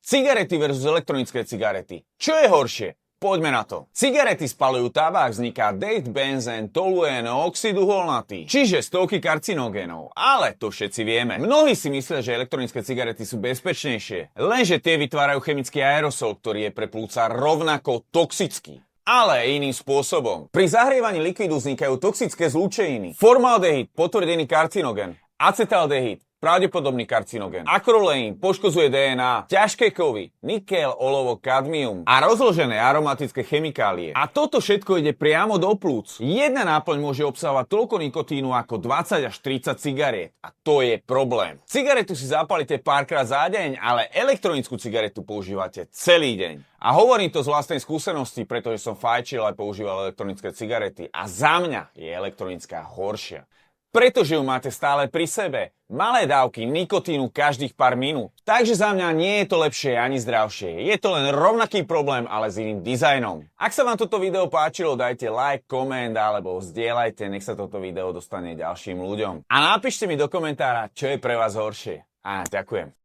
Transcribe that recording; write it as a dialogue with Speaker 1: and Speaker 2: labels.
Speaker 1: Cigarety versus elektronické cigarety. Čo je horšie? Poďme na to. Cigarety spaľujú tabák, vzniká date, benzén, toluéno, oxid uholnatý, čiže stovky karcinogénov. Ale to všetci vieme. Mnohí si myslia, že elektronické cigarety sú bezpečnejšie, lenže tie vytvárajú chemický aerosol, ktorý je pre plúca rovnako toxický. Ale iným spôsobom. Pri zahrievaní likvidu vznikajú toxické zlúčeniny. Formaldehyd, potvrdený karcinogén. Acetaldehyd, pravdepodobný karcinogén. Akroleín poškodzuje DNA, ťažké kovy, nikel, olovo, kadmium a rozložené aromatické chemikálie. A toto všetko ide priamo do plúc. Jedna náplň môže obsahovať toľko nikotínu ako 20 až 30 cigariet. A to je problém. Cigaretu si zapálite párkrát za deň, ale elektronickú cigaretu používate celý deň. A hovorím to z vlastnej skúsenosti, pretože som fajčil aj používal elektronické cigarety. A za mňa je elektronická horšia. Pretože ju máte stále pri sebe. Malé dávky nikotínu každých pár minút. Takže za mňa nie je to lepšie ani zdravšie. Je to len rovnaký problém, ale s iným dizajnom. Ak sa vám toto video páčilo, dajte like, koment alebo zdieľajte, nech sa toto video dostane ďalším ľuďom. A napíšte mi do komentára, čo je pre vás horšie. A ďakujem.